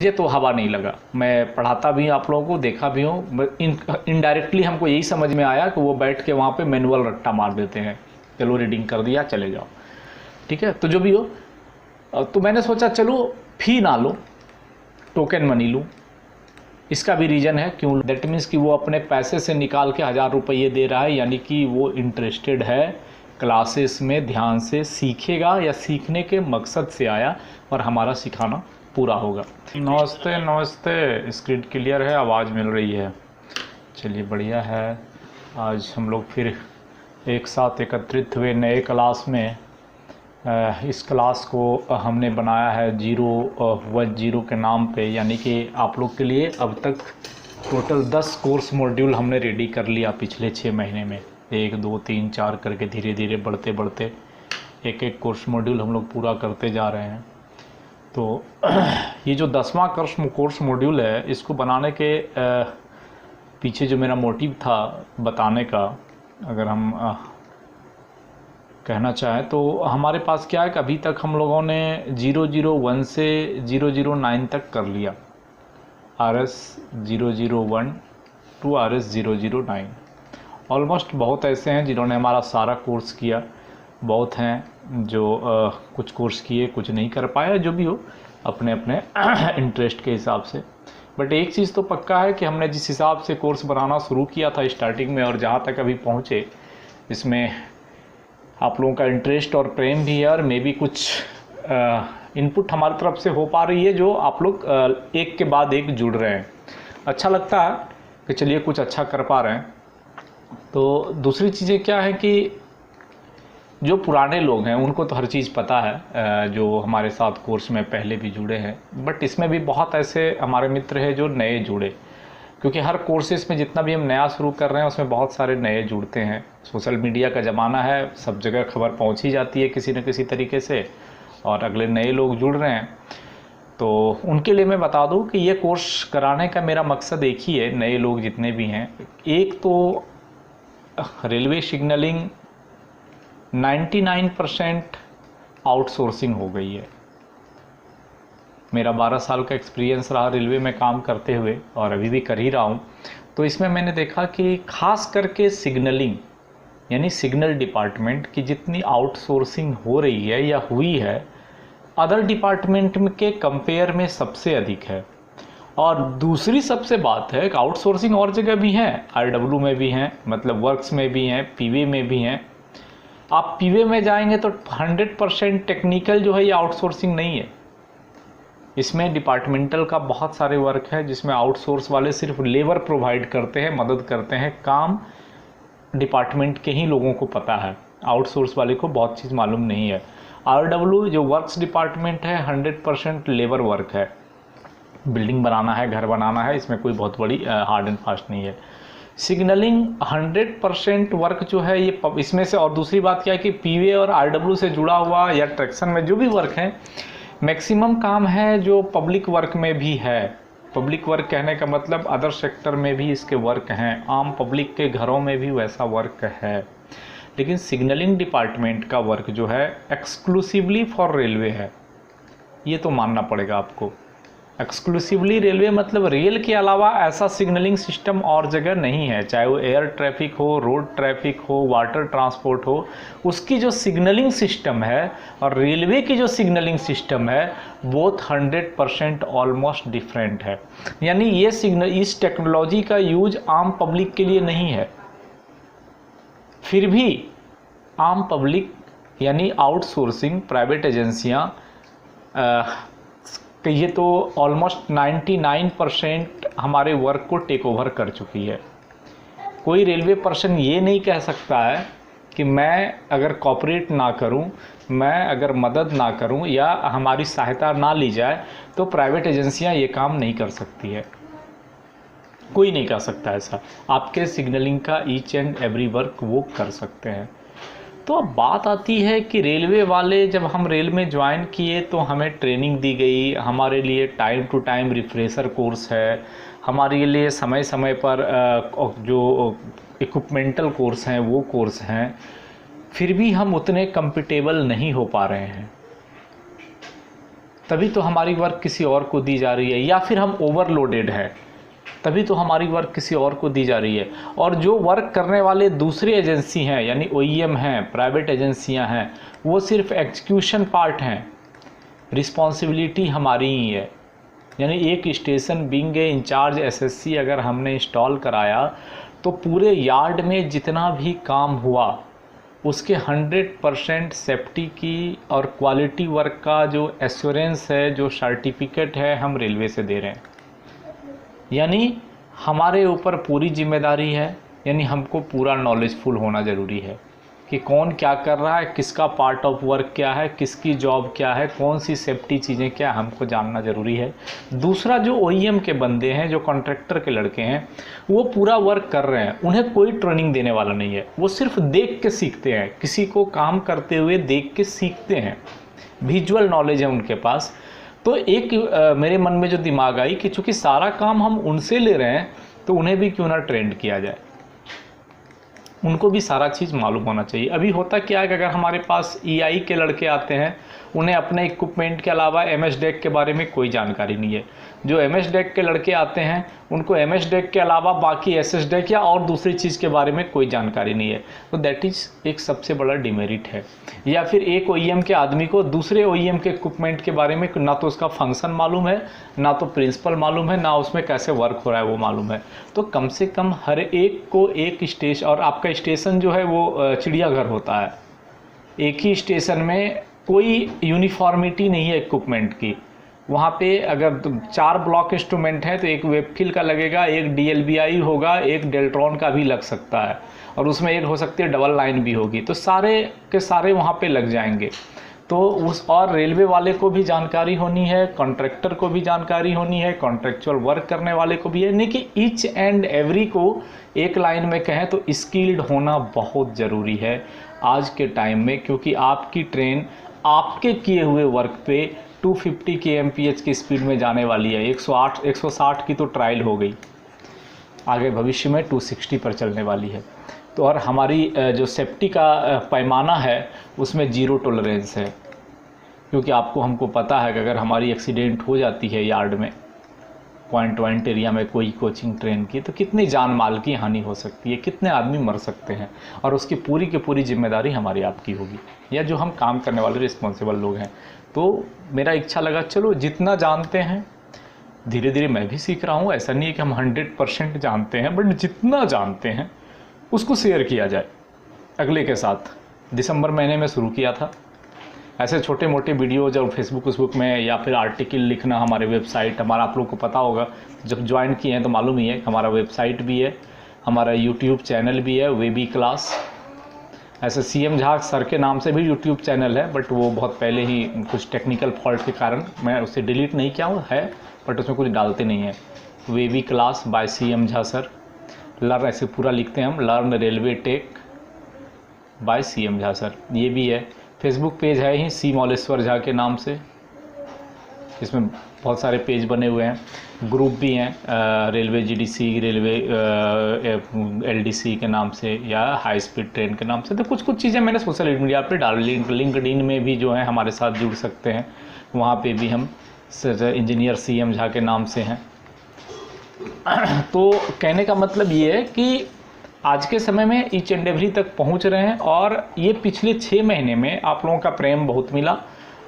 मुझे तो हवा नहीं लगा। मैं पढ़ाता भी आप लोगों को, देखा भी हूँ, इनडायरेक्टली हमको यही समझ में आया कि वो बैठ के वहाँ पे मैनुअल रट्टा मार देते हैं, चलो रीडिंग कर दिया चले जाओ, ठीक है। तो जो भी हो, तो मैंने सोचा चलो फी ना लो, टोकन मनी लूँ। इसका भी रीज़न है क्यों। दैट मीन्स कि वो अपने पैसे से निकाल के 1000 रुपये दे रहा है, यानी कि वो इंटरेस्टेड है, क्लासेस में ध्यान से सीखेगा या सीखने के मकसद से आया और हमारा सिखाना पूरा होगा। नमस्ते नमस्ते, स्क्रीन क्लियर है, आवाज़ मिल रही है, चलिए बढ़िया है। आज हम लोग फिर एक साथ एकत्रित हुए नए क्लास में। इस क्लास को हमने बनाया है 010 के नाम पे, यानी कि आप लोग के लिए अब तक टोटल 10 कोर्स मॉड्यूल हमने रेडी कर लिया पिछले 6 महीने में। 1 2 3 4 करके धीरे धीरे बढ़ते बढ़ते एक एक कोर्स मॉड्यूल हम लोग पूरा करते जा रहे हैं। तो ये जो 10वां कोर्स मॉड्यूल है, इसको बनाने के पीछे जो मेरा मोटिव था बताने का, अगर हम कहना चाहें तो हमारे पास क्या है कि अभी तक हम लोगों ने 001 से 009 तक कर लिया, RS 001 टू RS 009। ऑलमोस्ट बहुत ऐसे हैं जिन्होंने हमारा सारा कोर्स किया, बहुत हैं जो कुछ कोर्स किए कुछ नहीं कर पाए, जो भी हो अपने अपने इंटरेस्ट के हिसाब से। बट एक चीज़ तो पक्का है कि हमने जिस हिसाब से कोर्स बनाना शुरू किया था स्टार्टिंग में और जहाँ तक अभी पहुँचे, इसमें आप लोगों का इंटरेस्ट और प्रेम भी है, और मे भी कुछ इनपुट हमारी तरफ से हो पा रही है जो आप लोग एक के बाद एक जुड़ रहे हैं। अच्छा लगता है कि चलिए कुछ अच्छा कर पा रहे हैं। तो दूसरी चीज़ें क्या है कि जो पुराने लोग हैं उनको तो हर चीज़ पता है, जो हमारे साथ कोर्स में पहले भी जुड़े हैं, बट इसमें भी बहुत ऐसे हमारे मित्र हैं जो नए जुड़े, क्योंकि हर कोर्सेज में जितना भी हम नया शुरू कर रहे हैं उसमें बहुत सारे नए जुड़ते हैं। सोशल मीडिया का ज़माना है, सब जगह खबर पहुंच ही जाती है किसी न किसी तरीके से, और अगले नए लोग जुड़ रहे हैं। तो उनके लिए मैं बता दूं कि ये कोर्स कराने का मेरा मकसद एक ही है, नए लोग जितने भी हैं। एक तो रेलवे सिग्नलिंग 99% आउटसोर्सिंग हो गई है। मेरा 12 साल का एक्सपीरियंस रहा रेलवे में काम करते हुए, और अभी भी कर ही रहा हूँ। तो इसमें मैंने देखा कि खास करके सिग्नलिंग यानी सिग्नल डिपार्टमेंट की जितनी आउटसोर्सिंग हो रही है या हुई है, अदर डिपार्टमेंट के कंपेयर में सबसे अधिक है। और दूसरी सबसे बात है कि आउटसोर्सिंग और जगह भी हैं, RW में भी हैं, मतलब वर्क्स में भी हैं, पीवे में भी हैं। आप पीवे में जाएंगे तो 100% टेक्निकल जो है ये आउटसोर्सिंग नहीं है। इसमें डिपार्टमेंटल का बहुत सारे वर्क है जिसमें आउटसोर्स वाले सिर्फ लेबर प्रोवाइड करते हैं, मदद करते हैं। काम डिपार्टमेंट के ही लोगों को पता है, आउटसोर्स वाले को बहुत चीज़ मालूम नहीं है। RW जो वर्क्स डिपार्टमेंट है 100% लेबर वर्क है, बिल्डिंग बनाना है, घर बनाना है, इसमें कोई बहुत बड़ी हार्ड एंड फास्ट नहीं है। सिग्नलिंग 100% वर्क जो है ये इसमें से। और दूसरी बात क्या है कि पीवे और RW से जुड़ा हुआ या ट्रैक्शन में जो भी वर्क है, मैक्सिमम काम है जो पब्लिक वर्क में भी है। पब्लिक वर्क कहने का मतलब अदर सेक्टर में भी इसके वर्क हैं, आम पब्लिक के घरों में भी वैसा वर्क है। लेकिन सिग्नलिंग डिपार्टमेंट का वर्क जो है एक्सक्लूसिवली फॉर रेलवे है, ये तो मानना पड़ेगा आपको। एक्सक्लूसिवली रेलवे मतलब रेल के अलावा ऐसा सिग्नलिंग सिस्टम और जगह नहीं है, चाहे वो एयर ट्रैफिक हो, रोड ट्रैफिक हो, वाटर ट्रांसपोर्ट हो, उसकी जो सिग्नलिंग सिस्टम है और रेलवे की जो सिग्नलिंग सिस्टम है वो 100% ऑलमोस्ट डिफरेंट है। यानी ये इस टेक्नोलॉजी का यूज आम पब्लिक के लिए नहीं है। फिर भी आम पब्लिक यानी आउटसोर्सिंग प्राइवेट एजेंसियाँ कि ये तो ऑलमोस्ट 99% हमारे वर्क को टेक ओवर कर चुकी है। कोई रेलवे पर्सन ये नहीं कह सकता है कि मैं अगर कॉपरेट ना करूं, मैं अगर मदद ना करूं या हमारी सहायता ना ली जाए तो प्राइवेट एजेंसियां ये काम नहीं कर सकती है। कोई नहीं कह सकता ऐसा। आपके सिग्नलिंग का ईच एंड एवरी वर्क वो कर सकते हैं। तो अब बात आती है कि रेलवे वाले, जब हम रेल में ज्वाइन किए तो हमें ट्रेनिंग दी गई, हमारे लिए time to time refresher course है, हमारे लिए समय समय पर जो इक्विपमेंटल कोर्स हैं वो कोर्स हैं, फिर भी हम उतने कंफर्टेबल नहीं हो पा रहे हैं। तभी तो हमारी वर्क किसी और को दी जा रही है, या फिर हम ओवरलोडेड है तभी तो हमारी वर्क किसी और को दी जा रही है। और जो वर्क करने वाले दूसरी एजेंसी हैं, यानी OEM हैं, प्राइवेट एजेंसियां हैं, वो सिर्फ एग्जीक्यूशन पार्ट हैं, रिस्पॉन्सिबिलिटी हमारी ही है। यानी एक station being a incharge SSC अगर हमने इंस्टॉल कराया तो पूरे यार्ड में जितना भी काम हुआ उसके 100% सेफ्टी की और क्वालिटी वर्क का जो एश्योरेंस है, जो सर्टिफिकेट है, हम रेलवे से दे रहे हैं। यानी हमारे ऊपर पूरी जिम्मेदारी है, यानी हमको पूरा नॉलेजफुल होना ज़रूरी है कि कौन क्या कर रहा है, किसका पार्ट ऑफ वर्क क्या है, किसकी जॉब क्या है, कौन सी सेफ्टी चीज़ें क्या, हमको जानना ज़रूरी है। दूसरा, जो OEM के बंदे हैं, जो कॉन्ट्रैक्टर के लड़के हैं, वो पूरा वर्क कर रहे हैं, उन्हें कोई ट्रेनिंग देने वाला नहीं है, वो सिर्फ देख के सीखते हैं, किसी को काम करते हुए देख के सीखते हैं, विजुअल नॉलेज है उनके पास। तो एक मेरे मन में जो दिमाग आई कि चूँकि सारा काम हम उनसे ले रहे हैं तो उन्हें भी क्यों ना ट्रेंड किया जाए, उनको भी सारा चीज़ मालूम होना चाहिए। अभी होता क्या है कि अगर हमारे पास EI के लड़के आते हैं, उन्हें अपने इक्विपमेंट के अलावा MS-DEC के बारे में कोई जानकारी नहीं है। जो MS-DEC के लड़के आते हैं उनको MS-DEC के अलावा बाकी SS-DEC या और दूसरी चीज़ के बारे में कोई जानकारी नहीं है। तो दैट इज़ एक सबसे बड़ा डिमेरिट है। या फिर एक OEM के आदमी को दूसरे OEM के इक्विपमेंट के बारे में ना तो उसका फंक्शन मालूम है, ना तो प्रिंसिपल मालूम है, ना उसमें कैसे वर्क हो रहा है वो मालूम है। तो कम से कम हर एक को एक स्टेशन, और आपका स्टेशन जो है वो चिड़ियाघर होता है, एक ही स्टेशन में कोई यूनिफॉर्मिटी नहीं है इक्विपमेंट की। वहाँ पे अगर 4 ब्लॉक इंस्ट्रूमेंट है तो एक वेबकिल का लगेगा, एक DLBI होगा, एक डेल्ट्रॉन का भी लग सकता है, और उसमें एक हो सकती है डबल लाइन भी होगी। तो सारे के सारे वहाँ पे लग जाएंगे। तो उस, और रेलवे वाले को भी जानकारी होनी है, कॉन्ट्रैक्टर को भी जानकारी होनी है, कॉन्ट्रैक्चुअल वर्क करने वाले को भी है, नहीं कि ईच एंड एवरी को एक लाइन में कहें तो स्किल्ड होना बहुत ज़रूरी है आज के टाइम में। क्योंकि आपकी ट्रेन आपके किए हुए वर्क पे 250 kmph की स्पीड में जाने वाली है। 160 की तो ट्रायल हो गई, आगे भविष्य में 260 पर चलने वाली है। तो और हमारी जो सेफ्टी का पैमाना है उसमें 0 टॉलरेंस है। क्योंकि आपको हमको पता है कि अगर हमारी एक्सीडेंट हो जाती है यार्ड में, पॉइंट एरिया में कोई कोचिंग ट्रेन की, तो कितनी जान माल की हानि हो सकती है, कितने आदमी मर सकते हैं, और उसकी पूरी की पूरी जिम्मेदारी हमारी आपकी होगी, या जो हम काम करने वाले रिस्पॉन्सिबल लोग हैं। तो मेरा इच्छा लगा चलो जितना जानते हैं, धीरे धीरे मैं भी सीख रहा हूँ, ऐसा नहीं है कि हम 100% जानते हैं, बट जितना जानते हैं उसको शेयर किया जाए अगले के साथ। दिसंबर महीने में शुरू किया था ऐसे छोटे मोटे वीडियो, जब फेसबुक में, या फिर आर्टिकल लिखना। हमारे वेबसाइट, हमारा आप लोग को पता होगा, जब ज्वाइन किए हैं तो मालूम ही है, हमारा वेबसाइट भी है, हमारा यूट्यूब चैनल भी है, वेबी क्लास। ऐसे CM झा सर के नाम से भी यूट्यूब चैनल है, बट वो बहुत पहले ही कुछ टेक्निकल फॉल्ट के कारण मैं उसे डिलीट नहीं किया हूँ, है बट उसमें कुछ डालते नहीं है। वेबी class by CM Jha sir, learn ऐसे पूरा लिखते हैं हम, learn railway tech by CM Jha sir, ये भी है। फेसबुक पेज है ही C मौलेश्वर झा के नाम से, इसमें बहुत सारे पेज बने हुए हैं। ग्रुप भी हैं, रेलवे GDC, रेलवे LDC के नाम से, या हाई स्पीड ट्रेन के नाम से। तो कुछ चीज़ें मैंने सोशल मीडिया पे डाल, लिंक्डइन में भी जो है हमारे साथ जुड़ सकते हैं, वहाँ पे भी हम इंजीनियर CM झा के नाम से हैं। तो कहने का मतलब ये है कि आज के समय में ईच एंड एवरी तक पहुंच रहे हैं, और ये पिछले 6 महीने में आप लोगों का प्रेम बहुत मिला।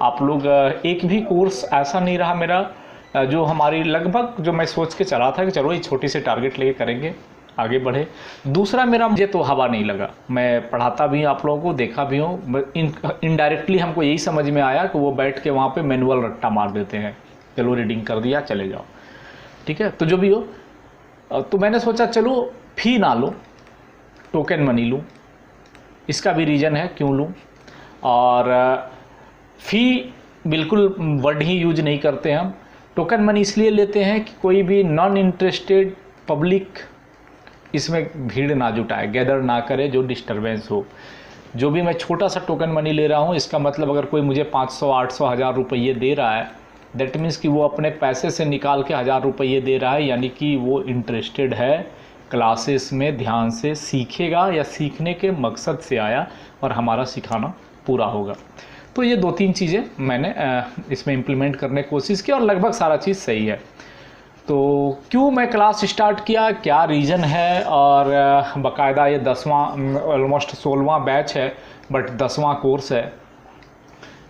आप लोग, एक भी कोर्स ऐसा नहीं रहा मेरा जो हमारी, लगभग जो मैं सोच के चला था कि चलो ये छोटी सी टारगेट लेके करेंगे, आगे बढ़े। दूसरा, मुझे तो हवा नहीं लगा, मैं पढ़ाता भी आप लोगों को, देखा भी हूँ, इनडायरेक्टली हमको यही समझ में आया कि वो बैठ के वहाँ पे मैनुअल रट्टा मार देते हैं, चलो रीडिंग कर दिया चले जाओ, ठीक है। तो जो भी हो, तो मैंने सोचा चलो फी ना लो, टोकन मनी लूँ। इसका भी रीज़न है क्यों लूँ। और फ़ी बिल्कुल वर्ड ही यूज नहीं करते हम, टोकन मनी इसलिए लेते हैं कि कोई भी नॉन इंटरेस्टेड पब्लिक इसमें भीड़ ना जुटाए, गैदर ना करे, जो डिस्टरबेंस हो। जो भी मैं छोटा सा टोकन मनी ले रहा हूँ, इसका मतलब अगर कोई मुझे 500, 800, 1000 रुपये दे रहा है, दैट मीन्स कि वो अपने पैसे से निकाल के 1000 रुपये दे रहा है, यानी कि वो इंटरेस्टेड है, क्लासेस में ध्यान से सीखेगा, या सीखने के मकसद से आया, और हमारा सिखाना पूरा होगा। तो तो ये 2-3 चीज़ें मैंने इसमें इम्प्लीमेंट करने की कोशिश की और लगभग सारा चीज़ सही है। तो क्यों मैं क्लास स्टार्ट किया, क्या रीज़न है, और बाकायदा ये 10वां ऑलमोस्ट 16वां बैच है, बट 10वां कोर्स है।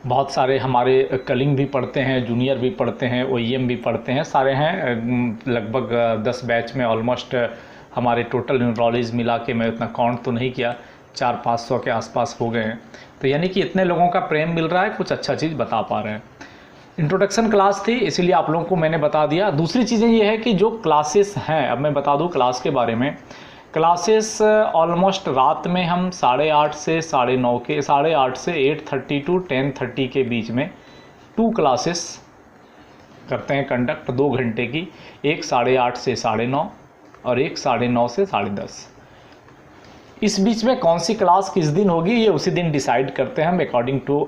बहुत सारे हमारे कलिंग भी पढ़ते हैं, जूनियर भी पढ़ते हैं, OEM भी पढ़ते हैं, सारे हैं। लगभग 10 बैच में ऑलमोस्ट हमारे टोटल एनरोलीज मिला के मैं उतना काउंट तो नहीं किया, 400-500 के आसपास हो गए हैं। तो यानी कि इतने लोगों का प्रेम मिल रहा है, कुछ अच्छा चीज़ बता पा रहे हैं। इंट्रोडक्शन क्लास थी, इसीलिए आप लोगों को मैंने बता दिया। दूसरी चीज़ें ये है कि जो क्लासेस हैं, अब मैं बता दूं क्लास के बारे में। क्लासेस ऑलमोस्ट रात में हम 8:30 से 9:30 के 8:30 से 8:30 टू 10:30 के बीच में 2 क्लासेस करते हैं कंडक्ट, 2 घंटे की। एक 8:30 से 9:30 और एक 9:30 से 10:30। इस बीच में कौन सी क्लास किस दिन होगी ये उसी दिन डिसाइड करते हैं हम अकॉर्डिंग टू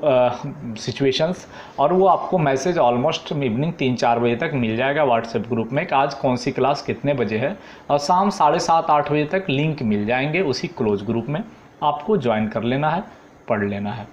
सिचुएशंस, और वो आपको मैसेज ऑलमोस्ट इवनिंग 3-4 बजे तक मिल जाएगा व्हाट्सएप ग्रुप में कि आज कौन सी क्लास कितने बजे है, और शाम 7:30-8 बजे तक लिंक मिल जाएंगे उसी क्लोज ग्रुप में। आपको ज्वाइन कर लेना है, पढ़ लेना है।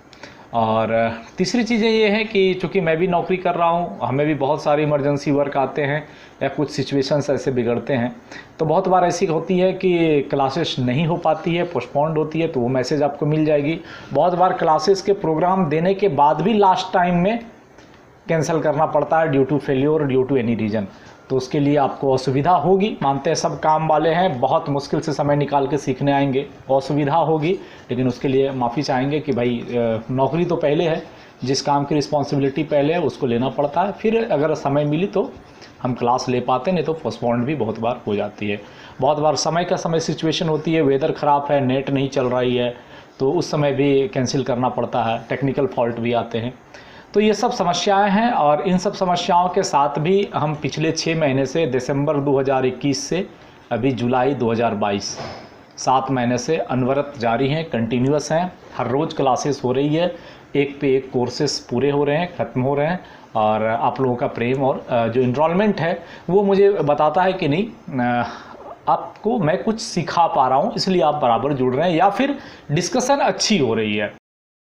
और तीसरी चीज़ें ये है कि चूँकि मैं भी नौकरी कर रहा हूँ, हमें भी बहुत सारे इमरजेंसी वर्क आते हैं या कुछ सिचुएशंस ऐसे बिगड़ते हैं, तो बहुत बार ऐसी होती है कि क्लासेस नहीं हो पाती है, पोस्टपोन्ड होती है, तो वो मैसेज आपको मिल जाएगी। बहुत बार क्लासेस के प्रोग्राम देने के बाद भी लास्ट टाइम में कैंसिल करना पड़ता है due to failure, due to any reason, तो उसके लिए आपको असुविधा होगी। मानते हैं सब काम वाले हैं, बहुत मुश्किल से समय निकाल के सीखने आएंगे, असुविधा होगी, लेकिन उसके लिए माफ़ी चाहेंगे कि भाई नौकरी तो पहले है, जिस काम की रिस्पॉन्सिबिलिटी पहले है उसको लेना पड़ता है। फिर अगर समय मिली तो हम क्लास ले पाते, नहीं तो पोस्टपोन्ड भी बहुत बार हो जाती है। बहुत बार समय का समय सिचुएशन होती है, वेदर ख़राब है, नेट नहीं चल रही है, तो उस समय भी कैंसिल करना पड़ता है, टेक्निकल फॉल्ट भी आते हैं। तो ये सब समस्याएं हैं, और इन सब समस्याओं के साथ भी हम पिछले 6 महीने से, दिसंबर 2021 से अभी जुलाई 2022, 7 महीने से अनवरत जारी हैं, कंटिन्यूअस हैं। हर रोज़ क्लासेस हो रही है, एक पे एक कोर्सेस पूरे हो रहे हैं, ख़त्म हो रहे हैं, और आप लोगों का प्रेम और जो इनरोलमेंट है वो मुझे बताता है कि नहीं आपको मैं कुछ सिखा पा रहा हूँ, इसलिए आप बराबर जुड़ रहे हैं, या फिर डिस्कशन अच्छी हो रही है।